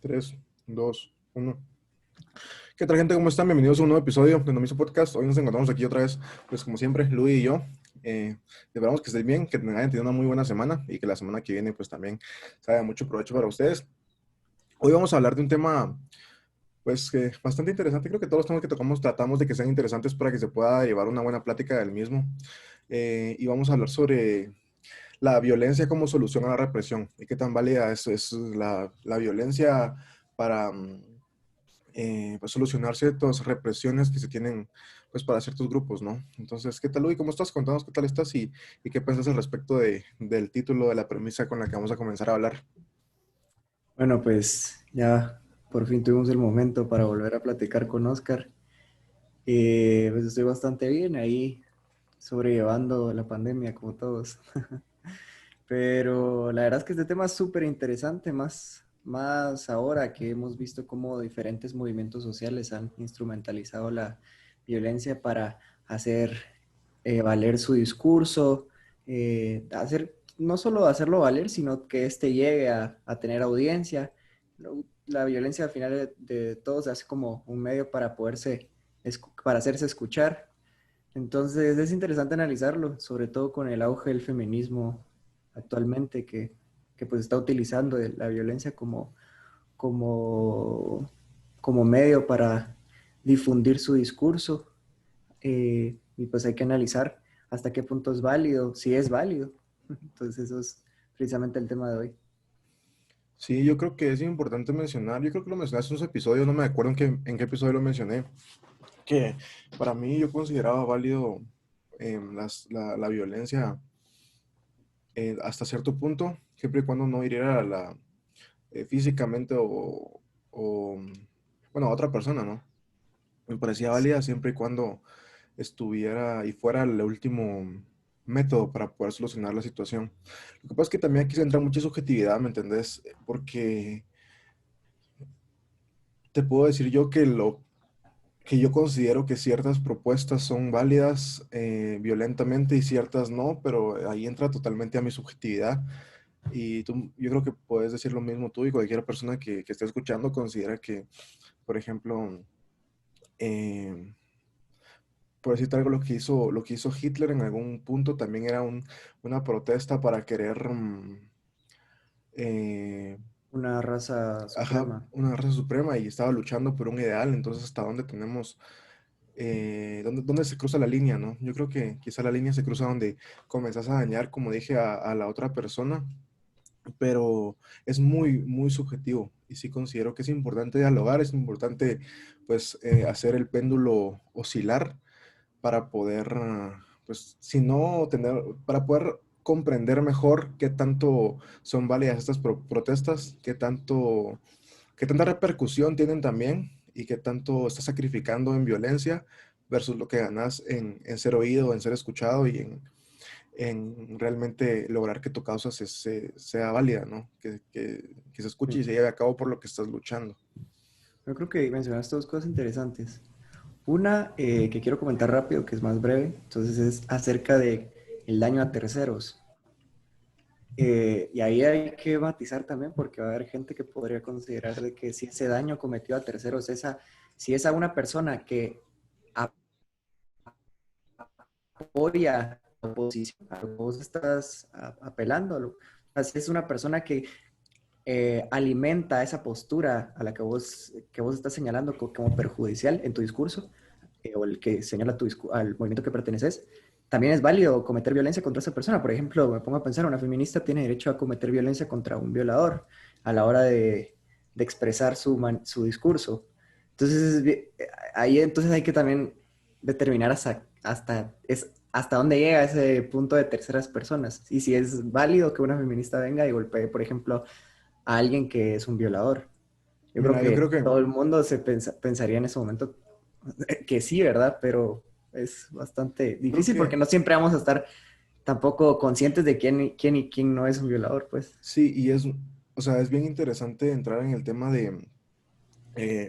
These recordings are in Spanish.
3, 2, 1. ¿Qué tal, gente? ¿Cómo están? Bienvenidos a un nuevo episodio de Nomiso Podcast. Hoy nos encontramos aquí otra vez, pues como siempre, Luis y yo. Esperamos que estén bien, que hayan tenido una muy buena semana y que la semana que viene, pues también sea de mucho provecho para ustedes. Hoy vamos a hablar de un tema, pues, que bastante interesante. Creo que todos los temas que tocamos tratamos de que sean interesantes para que se pueda llevar una buena plática del mismo. Y vamos a hablar sobre la violencia como solución a la represión y qué tan válida es la violencia para pues solucionar ciertas represiones que se tienen pues para ciertos grupos, ¿no? Entonces, ¿qué tal, Luis? ¿Cómo estás? Contanos qué tal estás y qué piensas al respecto del título, de la premisa con la que vamos a comenzar a hablar. Bueno, pues ya por fin tuvimos el momento para volver a platicar con Oscar. Pues estoy bastante bien ahí sobrellevando la pandemia como todos. Pero la verdad es que este tema es súper interesante, más ahora que hemos visto cómo diferentes movimientos sociales han instrumentalizado la violencia para hacer valer su discurso, no solo hacerlo valer, sino que éste llegue a tener audiencia. La violencia al final de todo se hace como un medio para para hacerse escuchar. Entonces es interesante analizarlo, sobre todo con el auge del feminismo actualmente que pues está utilizando la violencia como, como medio para difundir su discurso. Y pues hay que analizar hasta qué punto es válido, si es válido. Entonces eso es precisamente el tema de hoy. Sí, yo creo que es importante mencionar, yo creo que lo mencionaste en ese episodio, no me acuerdo en qué episodio lo mencioné, que para mí yo consideraba válido la violencia hasta cierto punto, siempre y cuando no hiriera físicamente o, bueno, a otra persona, ¿no? Me parecía válida siempre y cuando estuviera y fuera el último método para poder solucionar la situación. Lo que pasa es que también aquí se entra mucha subjetividad, ¿me entendés? Porque te puedo decir yo que lo que yo considero que ciertas propuestas son válidas violentamente y ciertas no, pero ahí entra totalmente a mi subjetividad. Y tú, yo creo que puedes decir lo mismo tú y cualquier persona que esté escuchando considera que, por ejemplo, eh, por decirte algo, lo que hizo Hitler en algún punto también era una protesta para querer, eh, Una raza ajá, suprema. una raza suprema y estaba luchando por un ideal. Entonces, ¿hasta dónde tenemos, dónde se cruza la línea, no? Yo creo que quizá la línea se cruza donde comenzás a dañar, como dije, a la otra persona, pero es muy, muy subjetivo. Y sí considero que es importante dialogar, es importante, pues, hacer el péndulo oscilar para poder, pues, si no tener, para poder comprender mejor qué tanto son válidas estas protestas, qué tanta repercusión tienen también y qué tanto estás sacrificando en violencia versus lo que ganas en ser oído, en ser escuchado y en realmente lograr que tu causa sea válida, ¿no? Que se escuche y Sí. se lleve a cabo por lo que estás luchando. Yo creo que mencionaste dos cosas interesantes. Una que quiero comentar rápido, que es más breve, entonces es acerca de el daño a terceros. Y ahí hay que matizar también porque va a haber gente que podría considerar de que si ese daño cometido a terceros, si es a una persona que apoya la oposición, a lo que vos estás apelando, si es una persona que alimenta esa postura a la que vos estás señalando como perjudicial en tu discurso, o el que señala al movimiento que perteneces, también es válido cometer violencia contra esa persona. Por ejemplo, me pongo a pensar, una feminista tiene derecho a cometer violencia contra un violador a la hora de expresar su discurso. Entonces, ahí entonces hay que también determinar hasta dónde llega ese punto de terceras personas. Y si es válido que una feminista venga y golpee, por ejemplo, a alguien que es un violador. Yo creo Mira, yo creo que que todo el mundo pensaría en ese momento que sí, ¿verdad? Pero es bastante creo difícil porque que no siempre vamos a estar tampoco conscientes de quién y quién no es un violador, pues. sí, o sea, es bien interesante entrar en el tema de,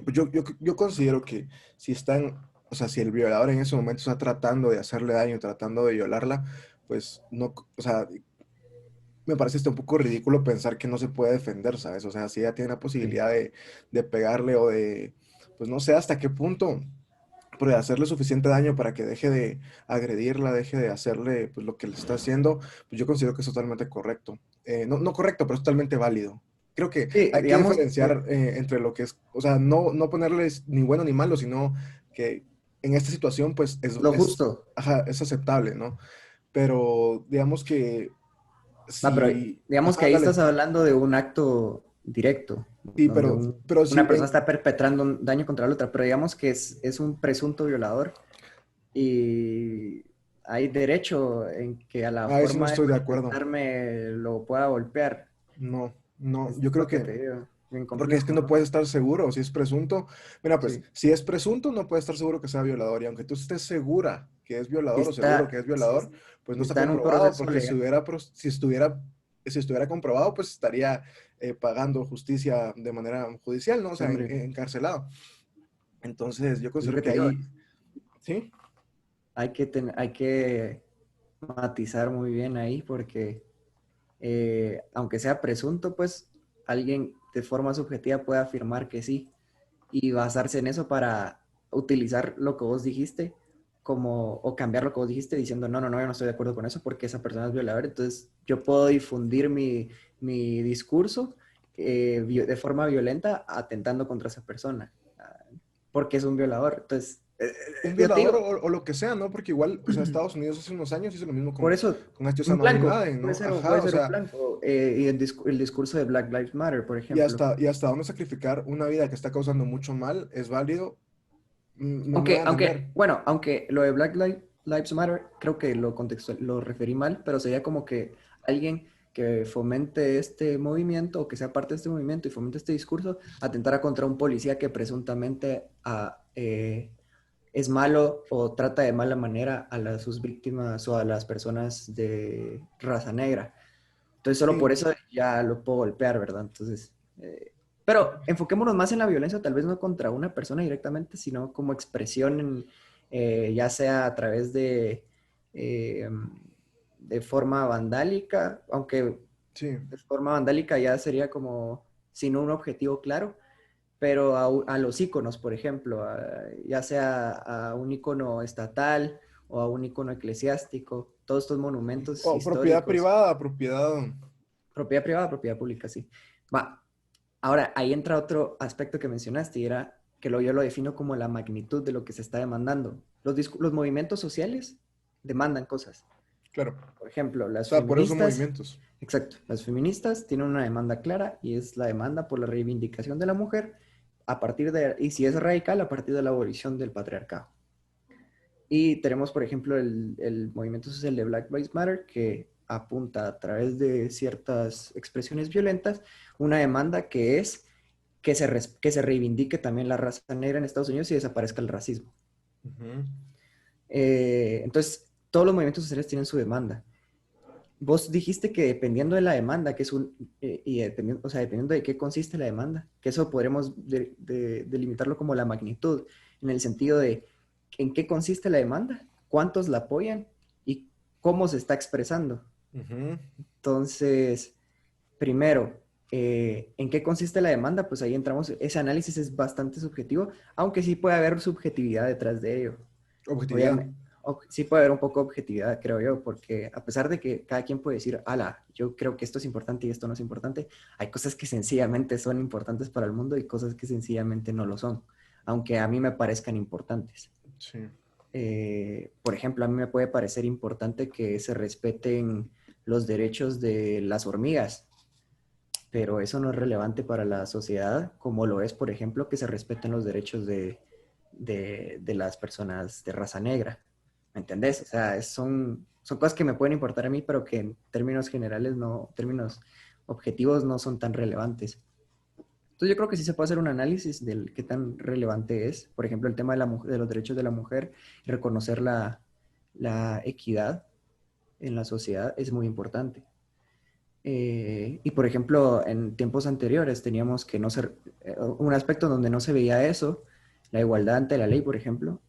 pues yo considero que si o sea, si el violador en ese momento está tratando de hacerle daño, tratando de violarla, pues no, o sea, me parece hasta un poco ridículo pensar que no se puede defender, ¿sabes? O sea, si ella tiene la Sí. posibilidad de pegarle o de, pues no sé hasta qué punto, pero de hacerle suficiente daño para que deje de agredirla, deje de hacerle pues, lo que le está haciendo, pues yo considero que es totalmente correcto. No, no correcto, pero es totalmente válido. Creo que Sí, hay que digamos, diferenciar entre lo que es, o sea, no ponerles ni bueno ni malo, sino que en esta situación pues lo justo. ajá, es aceptable, ¿no? Pero digamos que No, pero si, digamos que ajá, ahí estás dale, hablando de un acto directo, sí, donde pero sí, una persona está perpetrando un daño contra la otra, pero digamos que es un presunto violador y hay derecho en que a la a eso no forma de estoy de acuerdo. manifestarme lo pueda golpear. No, no, Es yo creo lo que que te digo, bien porque es que complejo, no ¿no? puedes estar seguro, si es presunto, mira, pues, Sí. si es presunto, no puedes estar seguro que sea violador, y aunque tú estés segura que es Si violador o seguro que está, es si, violador, pues no si está está en un comprobado, proceso porque legal. si estuviera comprobado, pues estaría pagando justicia de manera judicial, ¿no? O Sí, sea, hombre, encarcelado. Entonces, yo es lo considero que que te digo. ahí, ¿sí? Hay que matizar muy bien ahí porque aunque sea presunto, pues alguien de forma subjetiva puede afirmar que sí y basarse en eso para utilizar lo que vos dijiste como, o cambiar lo que vos dijiste diciendo, no, no, no, yo no estoy de acuerdo con eso porque esa persona es violadora. Entonces yo puedo difundir mi discurso de forma violenta atentando contra esa persona porque es un violador. Entonces, Un yo te violador digo, o lo que sea, ¿no? Porque igual, o sea, Estados Unidos hace unos años hizo lo mismo por eso, con este un Osama Bin blanco, Laden, ¿no? puede Ajá, o ser un sea, blanco. Y el discurso de Black Lives Matter, por ejemplo. y hasta dónde sacrificar una vida que está causando mucho mal es válido. Me voy a entender. Bueno, aunque lo de Lives Matter, creo que lo referí mal, pero sería como que alguien que fomente este movimiento o que sea parte de este movimiento y fomente este discurso, atentara contra un policía que presuntamente es malo o trata de mala manera sus víctimas o a las personas de raza negra. Entonces, solo por Sí, eso ya lo puedo golpear, ¿verdad? Entonces, pero enfoquémonos más en la violencia, tal vez no contra una persona directamente, sino como expresión, ya sea a través eh, de forma vandálica, aunque sí. de forma vandálica ya sería como sin un objetivo claro, pero a los íconos, por ejemplo, ya sea a un ícono estatal o a un ícono eclesiástico, todos estos monumentos O propiedad históricos. privada, propiedad. Propiedad privada, propiedad pública, sí. Va. Ahora, ahí entra otro aspecto que mencionaste y era que yo lo defino como la magnitud de lo que se está demandando. Los movimientos sociales demandan cosas. Claro. Por ejemplo, O las sea, por eso son feministas, movimientos. exacto, las feministas tienen una demanda clara y es la demanda por la reivindicación de la mujer y si es radical, a partir de la abolición del patriarcado. Y tenemos, por ejemplo, el movimiento social de Black Lives Matter, que apunta a través de ciertas expresiones violentas una demanda que es que se reivindique también la raza negra en Estados Unidos y desaparezca el racismo. Ujú. Entonces, todos los movimientos sociales tienen su demanda. Vos dijiste que dependiendo de la demanda, que es y dependiendo, o sea, dependiendo de qué consiste la demanda, que eso podremos delimitarlo como la magnitud, en el sentido de en qué consiste la demanda, cuántos la apoyan y cómo se está expresando. Ujú. Entonces, primero, ¿en qué consiste la demanda? Pues ahí entramos, ese análisis es bastante subjetivo, aunque sí puede haber subjetividad detrás de ello. Objetividad. Obviamente, sí puede haber un poco de objetividad, creo yo, porque a pesar de que cada quien puede decir, ala, yo creo que esto es importante y esto no es importante, hay cosas que sencillamente son importantes para el mundo y cosas que sencillamente no lo son, aunque a mí me parezcan importantes. Sí. Por ejemplo, a mí me puede parecer importante que se respeten los derechos de las hormigas, pero eso no es relevante para la sociedad, como lo es, por ejemplo, que se respeten los derechos de las personas de raza negra. ¿Me entendés? O sea, son cosas que me pueden importar a mí, pero que en términos generales, no, términos objetivos, no son tan relevantes. Entonces yo creo que sí se puede hacer un análisis del qué tan relevante es, por ejemplo, el tema de, de los derechos de la mujer y reconocer la equidad en la sociedad es muy importante. Y por ejemplo, en tiempos anteriores teníamos que no ser, un aspecto donde no se veía eso, la igualdad ante la ley, por ejemplo,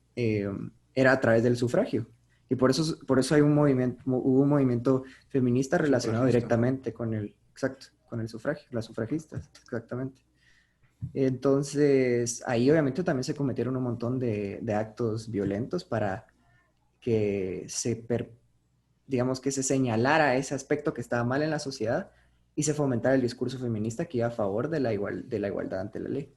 era a través del sufragio. Y por eso hay un movimiento, hubo un movimiento feminista relacionado Sufragista. directamente con exacto, con el sufragio, las sufragistas, exactamente. Entonces, ahí obviamente también se cometieron un montón de actos violentos para que digamos que se señalara ese aspecto que estaba mal en la sociedad y se fomentara el discurso feminista que iba a favor de de la igualdad ante la ley.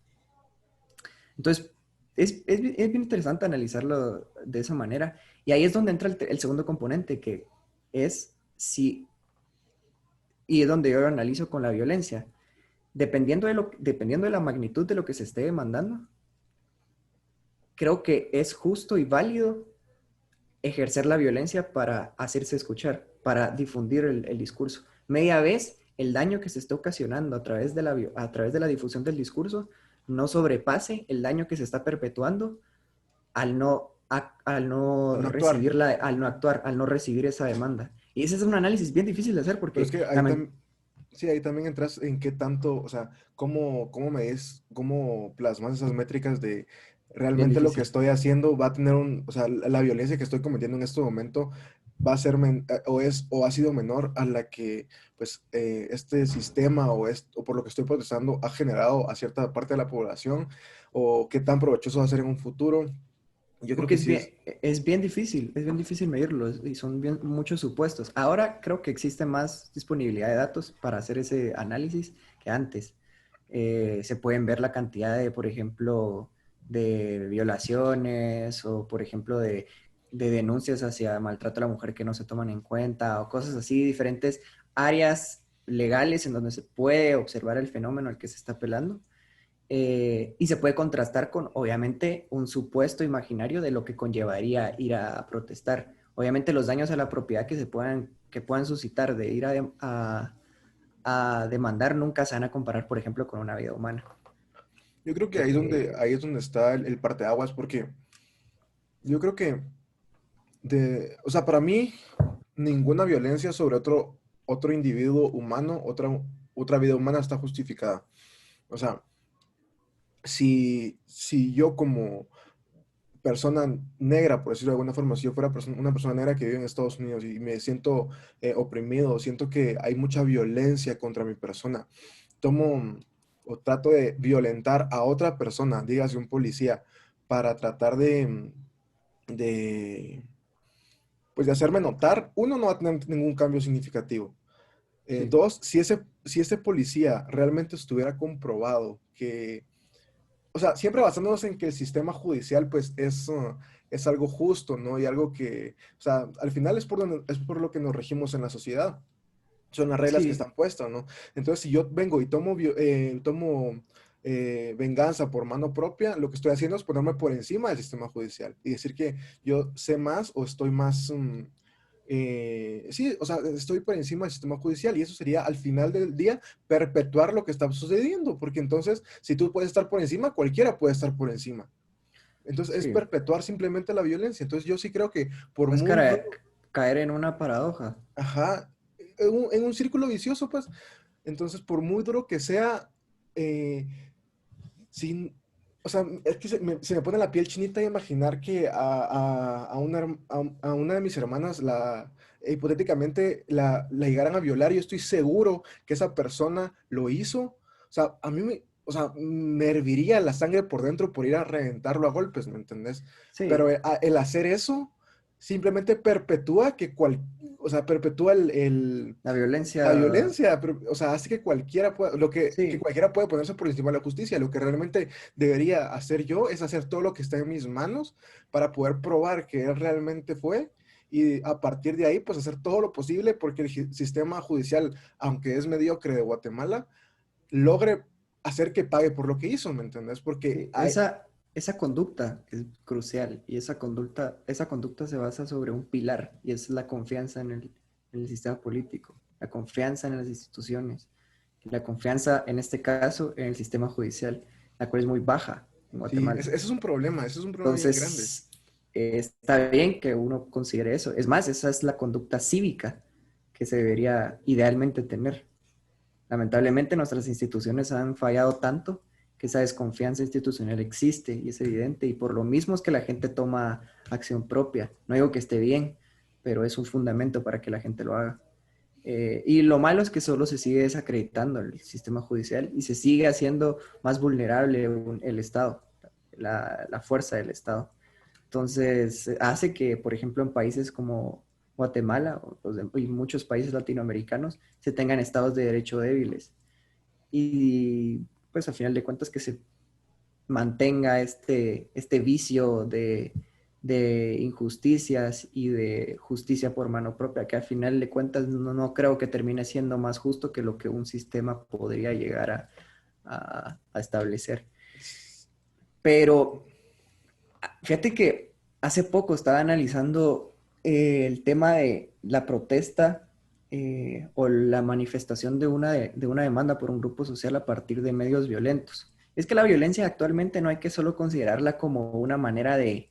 Entonces, es bien interesante analizarlo de esa manera. Y ahí es donde entra el segundo componente, que es si, y es donde yo lo analizo con la violencia. Dependiendo de la magnitud de lo que se esté demandando, creo que es justo y válido ejercer la violencia para hacerse escuchar, para difundir el discurso. Media vez, el daño que se está ocasionando a través de la difusión del discurso no sobrepase el daño que se está perpetuando al no Al no actuar. al no actuar, al no recibir esa demanda. Y ese es un análisis bien difícil de hacer Pero es porque que sí, ahí también entras en qué tanto, o sea, cómo medís, cómo plasmas esas métricas de bien realmente lo que difícil. estoy haciendo va a tener o sea, la violencia que estoy cometiendo en este momento va a ser, o ha sido menor a la que, pues, este sistema o por lo que estoy protestando ha generado a cierta parte de la población, o qué tan provechoso va a ser en un futuro. Yo creo Porque que sí es, es bien difícil medirlo y son muchos supuestos. Ahora creo que existe más disponibilidad de datos para hacer ese análisis que antes. Se pueden ver la cantidad de, por ejemplo, de violaciones o, por ejemplo, de denuncias hacia maltrato a la mujer que no se toman en cuenta o cosas así, diferentes áreas legales en donde se puede observar el fenómeno al que se está apelando. Y se puede contrastar con, obviamente, un supuesto imaginario de lo que conllevaría ir a protestar. Obviamente, los daños a la propiedad que puedan suscitar de ir a demandar nunca se van a comparar, por ejemplo, con una vida humana. yo creo que Porque, ahí es donde está el parteaguas, porque yo creo que o sea, para mí, ninguna violencia sobre otro individuo humano, otra vida humana está justificada. O sea, si yo como persona negra, por decirlo de alguna forma, si yo fuera una persona negra que vive en Estados Unidos y me siento oprimido, siento que hay mucha violencia contra mi persona, tomo o trato de violentar a otra persona, dígase un policía, para tratar de pues de hacerme notar, uno, no va a tener ningún cambio significativo. sí, Dos, si ese policía realmente estuviera comprobado que, o sea, siempre basándonos en que el sistema judicial pues es algo justo, ¿no? Y algo que, o sea, al final es por lo que nos regimos en la sociedad. Son las reglas que sí, están puestas, ¿no? Entonces, si yo vengo y tomo venganza por mano propia, lo que estoy haciendo es ponerme por encima del sistema judicial y decir que yo sé más o estoy más, sí, o sea, estoy por encima del sistema judicial y eso sería al final del día perpetuar lo que está sucediendo, porque entonces, si tú puedes estar por encima, cualquiera puede estar por encima. Entonces, es sí. perpetuar simplemente la violencia. Entonces, yo sí creo que por Pues muy duro, caer en una paradoja. ajá, en un círculo vicioso, pues, entonces, por muy duro que sea, eh, sin, o sea, es que se me pone la piel chinita de imaginar que a una de mis hermanas hipotéticamente la llegaran a violar y yo estoy seguro que esa persona lo hizo. O sea, o sea, me herviría la sangre por dentro por ir a reventarlo a golpes, ¿me entendés? Pero Sí, el hacer eso simplemente perpetúa o sea, perpetúa la la violencia, violencia, o sea, hace que cualquiera pueda, que sí, cualquiera puede ponerse por encima de la justicia. Lo que realmente debería hacer yo es hacer todo lo que está en mis manos para poder probar que él realmente fue y a partir de ahí, pues hacer todo lo posible porque el sistema judicial, aunque es mediocre de Guatemala, logre hacer que pague por lo que hizo, ¿me entendés? Porque sí. Esa conducta es crucial y esa conducta se basa sobre un pilar y es la confianza en el sistema político, la confianza en las instituciones, y la confianza en este caso en el sistema judicial, la cual es muy baja en sí, Guatemala. ese es un problema, ese es un problema bien grande. Entonces, está bien que uno considere eso. Es más, esa es la conducta cívica que se debería idealmente tener. Lamentablemente, nuestras instituciones han fallado tanto que esa desconfianza institucional existe y es evidente. Y por lo mismo es que la gente toma acción propia. No digo que esté bien, pero es un fundamento para que la gente lo haga. Y lo malo es que solo se sigue desacreditando el sistema judicial y se sigue haciendo más vulnerable el Estado, la fuerza del Estado. Entonces, hace que, por ejemplo, en países como Guatemala y muchos países latinoamericanos se tengan estados de derecho débiles. Y pues al final de cuentas que se mantenga este vicio de injusticias y de justicia por mano propia, que al final de cuentas no creo que termine siendo más justo que lo que un sistema podría llegar a establecer. Pero fíjate que hace poco estaba analizando el tema de la protesta o la manifestación de una demanda por un grupo social a partir de medios violentos. Es que la violencia actualmente no hay que solo considerarla como una manera de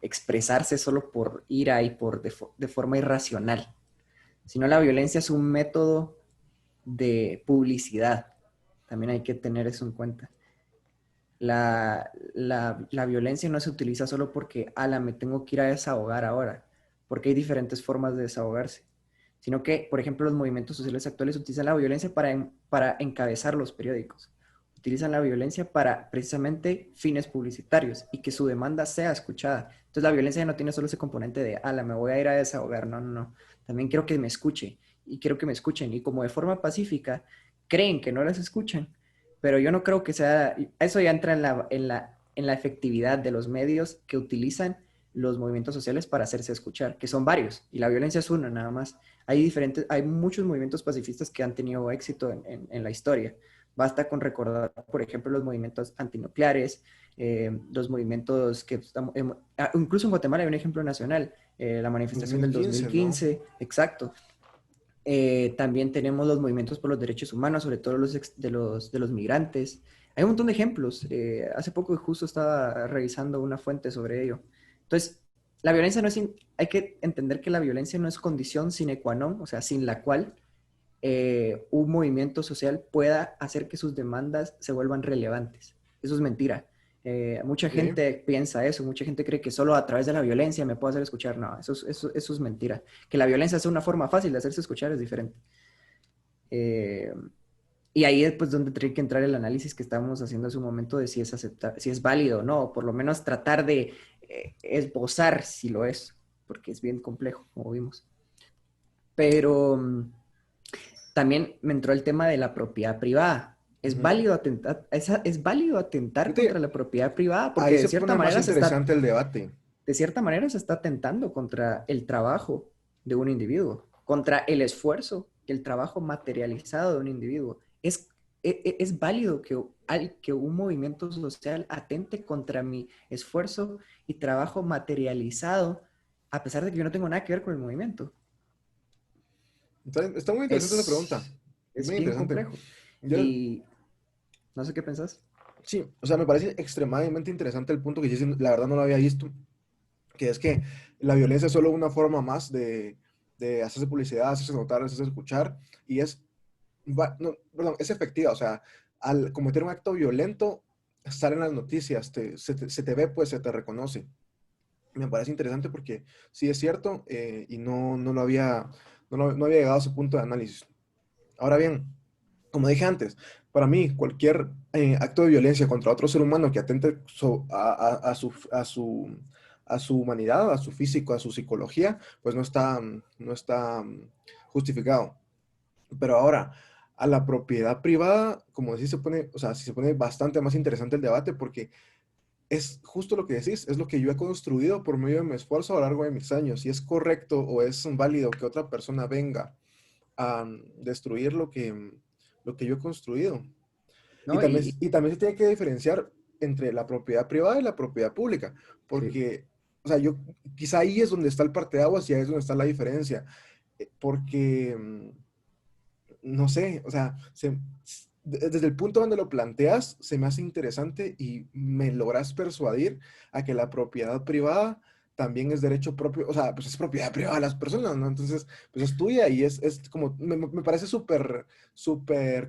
expresarse solo por ira y de forma irracional, sino la violencia es un método de publicidad. También hay que tener eso en cuenta. La violencia no se utiliza solo porque, ala, me tengo que ir a desahogar ahora, porque hay diferentes formas de desahogarse, sino que, por ejemplo, los movimientos sociales actuales utilizan la violencia para encabezar los periódicos, utilizan la violencia para precisamente fines publicitarios y que su demanda sea escuchada. Entonces la violencia no tiene solo ese componente de, ala, me voy a ir a desahogar, no, también quiero que me escuche y quiero que me escuchen y como de forma pacífica creen que no las escuchan, pero yo no creo que sea, eso ya entra en la efectividad de los medios que utilizan los movimientos sociales para hacerse escuchar, que son varios, y la violencia es una nada más. Hay muchos movimientos pacifistas que han tenido éxito en la historia. Basta con recordar, por ejemplo, los movimientos antinucleares, los movimientos que estamos, incluso en Guatemala hay un ejemplo nacional, la manifestación del 2015, ¿no? 2015, exacto. También tenemos los movimientos por los derechos humanos, sobre todo de los migrantes. Hay un montón de ejemplos. Hace poco justo estaba revisando una fuente sobre ello. Entonces, la violencia no es... Hay que entender que la violencia no es condición sine qua non, o sea, sin la cual un movimiento social pueda hacer que sus demandas se vuelvan relevantes. Eso es mentira. Mucha Ok. gente piensa eso, mucha gente cree que solo a través de la violencia me puedo hacer escuchar. No, eso es mentira. Que la violencia sea una forma fácil de hacerse escuchar es diferente. Eh, y ahí es pues donde tiene que entrar el análisis que estábamos haciendo hace un momento de si es válido o no, o por lo menos tratar de esbozar si lo es, porque es bien complejo, como vimos. Pero también me entró el tema de la propiedad privada. Ujú. Es válido atentar contra Fíjate, la propiedad privada ahí porque se pone más interesante el debate. de cierta manera se está atentando contra el trabajo de un individuo, contra el esfuerzo, el trabajo materializado de un individuo. Es válido que un movimiento social atente contra mi esfuerzo y trabajo materializado, a pesar de que yo no tengo nada que ver con el movimiento. Está muy interesante esa pregunta. Es, Es es muy bien interesante. complejo. Yo, Y no sé qué pensás. sí, o sea, me parece extremadamente interesante el punto que yo la verdad no lo había visto, que es que la violencia es solo una forma más de hacerse publicidad, hacerse notar, hacerse escuchar, y no, perdón, es efectiva, o sea, al cometer un acto violento, sale en las noticias, se te ve, pues se te reconoce. Me parece interesante porque sí es cierto, y no había llegado a ese punto de análisis. Ahora bien, como dije antes, para mí cualquier acto de violencia contra otro ser humano que atente a su humanidad, a su físico, a su psicología, pues no está justificado. Pero ahora, a la propiedad privada, como decís, o sea, sí se pone bastante más interesante el debate porque es justo lo que decís, es lo que yo he construido por medio de mi esfuerzo a lo largo de mis años. Si es correcto o es válido que otra persona venga a destruir lo que yo he construido. ¿No? Y también se tiene que diferenciar entre la propiedad privada y la propiedad pública, Sí. porque, o sea, quizá ahí es donde está el parteaguas y ahí es donde está la diferencia, porque, no sé, o sea, desde el punto donde lo planteas, se me hace interesante y me logras persuadir a que la propiedad privada también es derecho propio, o sea, pues es propiedad privada de las personas, ¿no? Entonces, pues es tuya y es como, me parece súper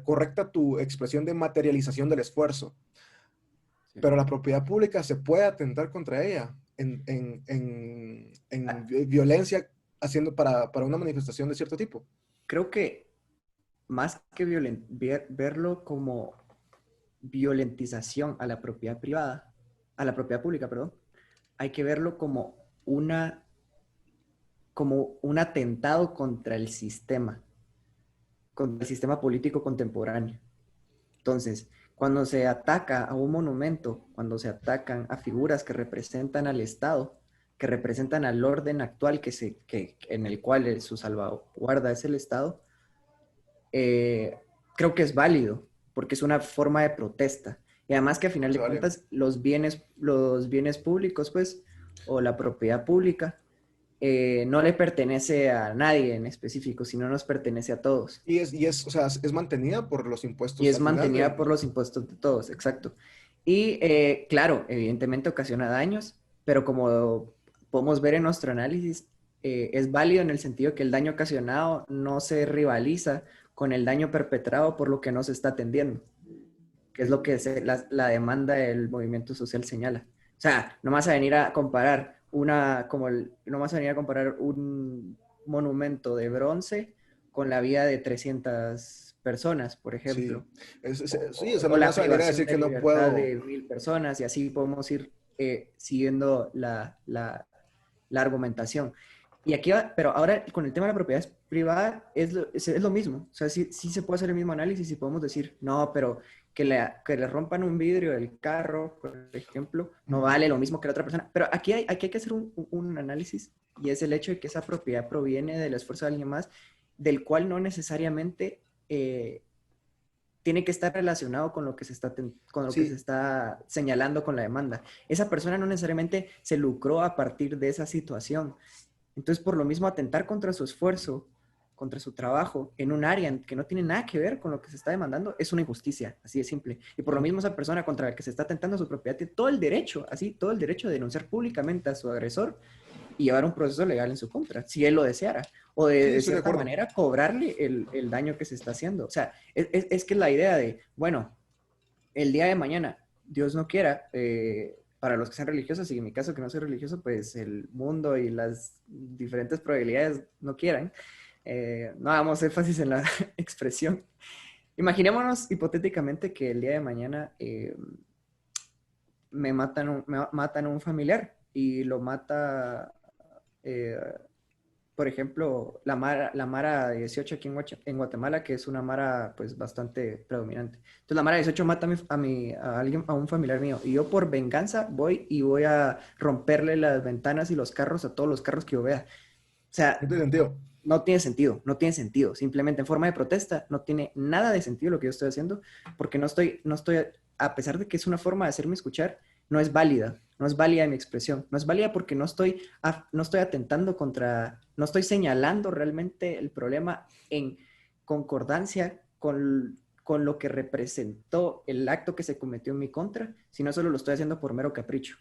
correcta tu expresión de materialización del esfuerzo, Sí. pero la propiedad pública se puede atentar contra ella Ah, violencia. haciendo para una manifestación de cierto tipo. Creo que más que verlo como violentización a la propiedad privada, a la propiedad pública, perdón, hay que verlo como un atentado contra el sistema político contemporáneo. Entonces, cuando se ataca a un monumento, cuando se atacan a figuras que representan al Estado, que representan al orden actual en el cual su salvaguarda es el Estado, creo que es válido, porque es una forma de protesta. Y además que a final Se de vale. cuentas los bienes públicos, pues, o la propiedad pública, no le pertenece a nadie en específico, sino nos pertenece a todos. O sea, es mantenida por los Y impuestos es al final mantenida de... por los impuestos de todos, exacto. Y claro, evidentemente ocasiona daños, pero como podemos ver en nuestro análisis, es válido en el sentido que el daño ocasionado no se rivaliza con el daño perpetrado por lo que no se está atendiendo, que es lo que la demanda del movimiento social señala. O sea, no vas a venir a comparar no vas a venir a comparar un monumento de bronce con la vida de 300 personas, por Sí, ejemplo, sí, o sea, o no me la vas a venir a privación decir de que no libertad puedo. de 1000 personas, y así podemos ir siguiendo la argumentación. Y aquí pero ahora con el tema de la propiedad privada es lo mismo. O sea, sí, sí se puede hacer el mismo análisis y podemos decir, no, pero que le rompan un vidrio del carro, por ejemplo, no Ujú. vale lo mismo que la otra persona. Pero aquí hay que hacer un análisis, y es el hecho de que esa propiedad proviene del esfuerzo de alguien más, del cual no necesariamente tiene que estar relacionado con lo que con lo que se Sí, está señalando con la demanda. Esa persona no necesariamente se lucró a partir de esa situación. Entonces, por lo mismo, atentar contra su esfuerzo, contra su trabajo, en un área que no tiene nada que ver con lo que se está demandando, es una injusticia, así de simple. Y por lo sí, mismo, esa persona contra la que se está atentando a su propiedad tiene todo el derecho, así, todo el derecho de denunciar públicamente a su agresor y llevar un proceso legal en su contra, si él lo deseara, o sí, de estoy de cierta acuerdo. manera cobrarle el daño que se está haciendo. O sea, es que la idea de, bueno, el día de mañana, Dios no quiera, para los que sean religiosos, y en mi caso que no soy religioso, pues el mundo y las diferentes probabilidades no quieran, no hagamos énfasis en la expresión. Imaginémonos hipotéticamente que el día de mañana me matan a un familiar y lo mata, eh, por ejemplo, la Mara 18 aquí en Guatemala, que es una Mara pues bastante predominante. Entonces la Mara 18 mata a alguien, a un familiar mío, y yo por venganza voy a romperle las ventanas y los carros a todos los carros que yo vea. O No sea, tiene sentido. no tiene sentido, no tiene sentido. Simplemente en forma de protesta no tiene nada de sentido lo que yo estoy haciendo, porque no estoy, a pesar de que es una forma de hacerme escuchar, no es válida mi expresión, no es válida porque no estoy atentando no estoy señalando realmente el problema en concordancia con lo que representó el acto que se cometió en mi contra, sino solo lo estoy haciendo por mero capricho.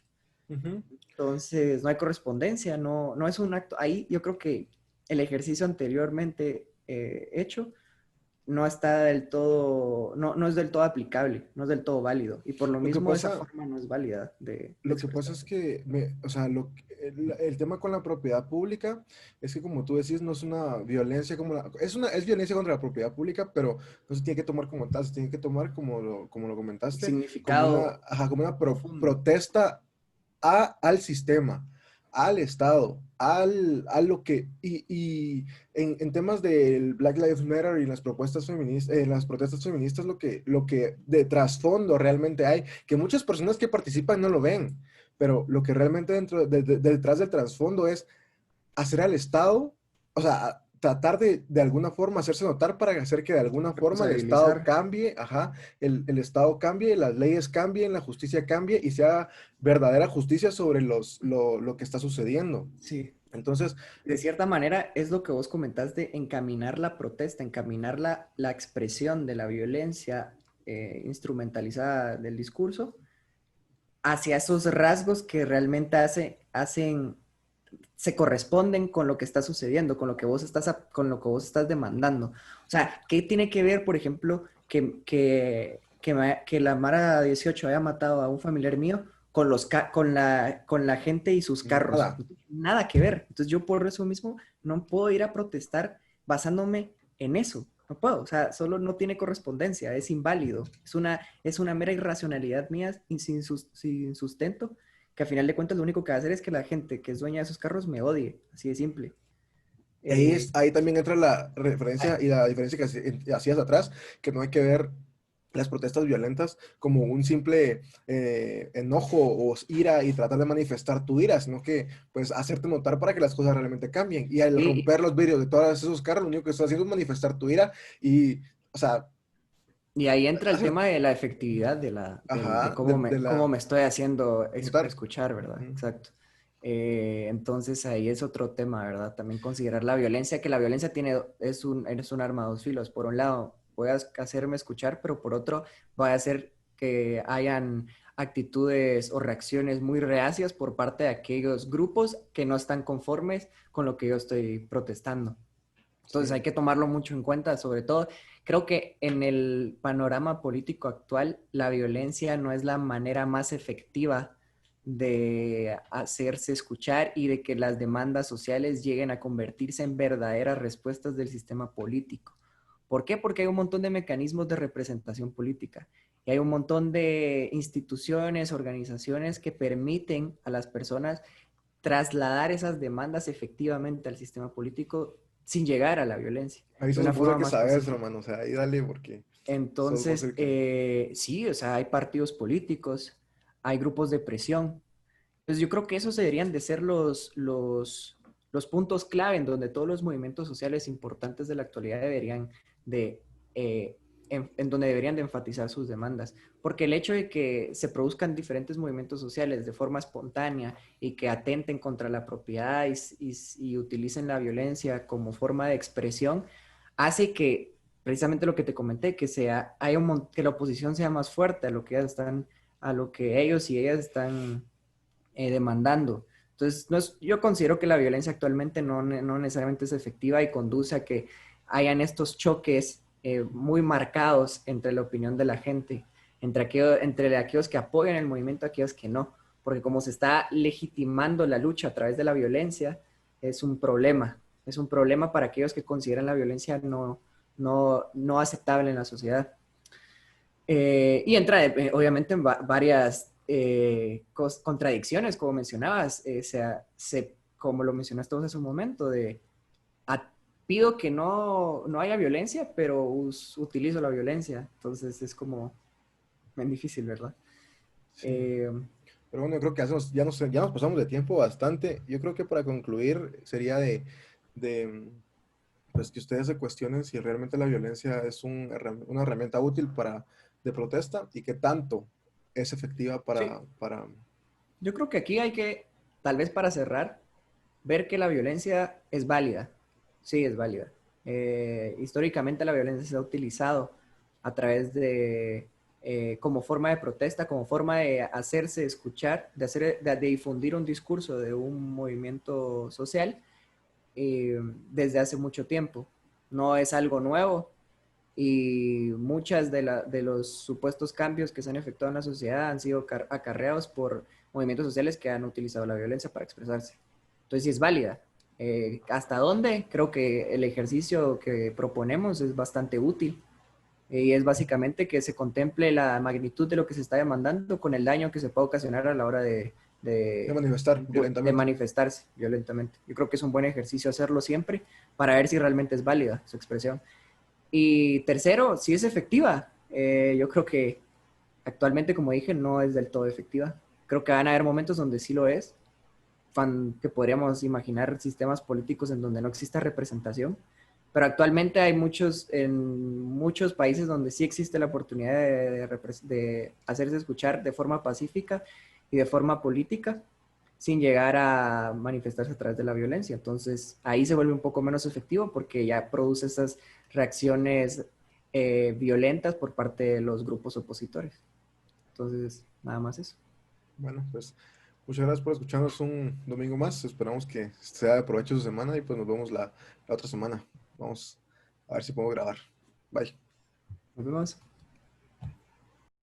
Ujú. Entonces, no hay correspondencia, no es un acto. Ahí yo creo que el ejercicio anteriormente hecho no está del todo, no es del todo aplicable, no es del todo válido. Y por lo Lo que mismo esa pasa, forma no es válida de lo que pasa expresar. es que, o sea, el tema con la propiedad pública es que, como tú decís, no es una violencia es violencia contra la propiedad pública, pero no se tiene que tomar como tal, se tiene que tomar, como lo comentaste, Significado como una profundo. protesta al sistema, al Estado, a lo que, y en temas del Black Lives Matter y las propuestas feministas, las protestas feministas, lo que de trasfondo realmente hay, que muchas personas que participan no lo ven, pero lo que realmente detrás del trasfondo es hacer al Estado, o sea, tratar de alguna forma hacerse notar para hacer que de alguna forma el Estado Responsabilizar. cambie, ajá, el Estado cambie, las leyes cambien, la justicia cambie y sea verdadera justicia sobre lo que está sucediendo. Sí. Entonces, De cierta manera es lo que vos comentaste, encaminar la protesta, encaminar la expresión de la violencia instrumentalizada del discurso hacia esos rasgos que realmente se corresponden con lo que está sucediendo, con lo que vos estás demandando. O sea, ¿qué tiene que ver, por ejemplo, que la Mara 18 haya matado a un familiar mío con la gente y sus carros. Nada. Nada que ver. Entonces yo por eso mismo no puedo ir a protestar basándome en eso. No puedo, o sea, solo no tiene correspondencia, es inválido. Es una mera irracionalidad mía sin sustento, que a final de cuentas lo único que va a hacer es que la gente que es dueña de esos carros me odie, así de simple. Eh, Ahí también entra la ah, referencia y la diferencia que hacías atrás, que no hay que ver las protestas violentas como un simple enojo o ira y tratar de manifestar tu ira, sino que pues hacerte notar para que las cosas realmente cambien. Y al y, romper los vidrios de todos esos carros, lo único que estás haciendo es manifestar tu ira y, o sea, y ahí entra el hace- tema de la efectividad de ajá, de cómo la me estoy haciendo notar. escuchar, ¿verdad? Ujú. Exacto. Entonces ahí es otro tema, ¿verdad? También considerar la violencia, que la violencia es un arma de dos filos. Por un lado, voy a hacerme escuchar, pero por otro, voy a hacer que hayan actitudes o reacciones muy reacias por parte de aquellos grupos que no están conformes con lo que yo estoy protestando. Entonces hay Sí. que tomarlo mucho en cuenta, sobre todo, creo que en el panorama político actual, la violencia no es la manera más efectiva de hacerse escuchar y de que las demandas sociales lleguen a convertirse en verdaderas respuestas del sistema político. ¿Por qué? Porque hay un montón de mecanismos de representación política y hay un montón de instituciones, organizaciones que permiten a las personas trasladar esas demandas efectivamente al sistema político sin llegar a la violencia, Ahí de sos una vos el forma que más sabes, pacífica. hermano, o sea, ahí dale porque sos vos Entonces, el que... sí, o sea, hay partidos políticos, hay grupos de presión. Entonces, yo creo que esos deberían de ser los puntos clave en donde todos los movimientos sociales importantes de la actualidad deberían de, en donde deberían de enfatizar sus demandas. Porque el hecho de que se produzcan diferentes movimientos sociales de forma espontánea y que atenten contra la propiedad y utilicen la violencia como forma de expresión, hace que, precisamente lo que te comenté, que la oposición sea más fuerte a lo que a lo que ellos y ellas están demandando. Entonces, yo considero que la violencia actualmente no necesariamente es efectiva y conduce a que hayan estos choques muy marcados entre la opinión de la gente, entre aquellos que apoyan el movimiento y aquellos que no, porque como se está legitimando la lucha a través de la violencia, es un problema para aquellos que consideran la violencia no aceptable en la sociedad. Y entra, obviamente, en varias contradicciones, como mencionabas, como lo mencionaste vos hace un momento, a- pido que no haya violencia, pero utilizo la violencia. Entonces es como bien difícil, ¿verdad? Sí. Eh, Pero bueno, yo creo que ya nos pasamos de tiempo bastante. Yo creo que para concluir sería de pues que ustedes se cuestionen si realmente la violencia es una herramienta útil de protesta y qué tanto es efectiva sí, para... yo creo que aquí hay que, tal vez para cerrar, ver que la violencia es válida. Sí, es válida. Históricamente la violencia se ha utilizado a través como forma de protesta, como forma de hacerse escuchar, de difundir un discurso de un movimiento social desde hace mucho tiempo. No es algo nuevo y muchas de los supuestos cambios que se han efectuado en la sociedad han sido acarreados por movimientos sociales que han utilizado la violencia para expresarse. Entonces, sí es válida. ¿Hasta dónde? Creo que el ejercicio que proponemos es bastante útil y es básicamente que se contemple la magnitud de lo que se está demandando con el daño que se puede ocasionar a la hora de manifestar de violentamente. manifestarse violentamente. Yo creo que es un buen ejercicio hacerlo siempre para ver si realmente es válida su expresión. Y tercero, si es efectiva. Yo creo que actualmente, como dije, no es del todo efectiva. Creo que van a haber momentos donde sí lo es, que podríamos imaginar sistemas políticos en donde no exista representación, pero actualmente hay en muchos países donde sí existe la oportunidad de hacerse escuchar de forma pacífica y de forma política sin llegar a manifestarse a través de la violencia. Entonces ahí se vuelve un poco menos efectivo porque ya produce esas reacciones violentas por parte de los grupos opositores. Entonces, nada más eso. Bueno, pues muchas gracias por escucharnos un domingo más. Esperamos que sea de provecho su semana y pues nos vemos la otra semana. Vamos a ver si podemos grabar. Bye. Nos vemos.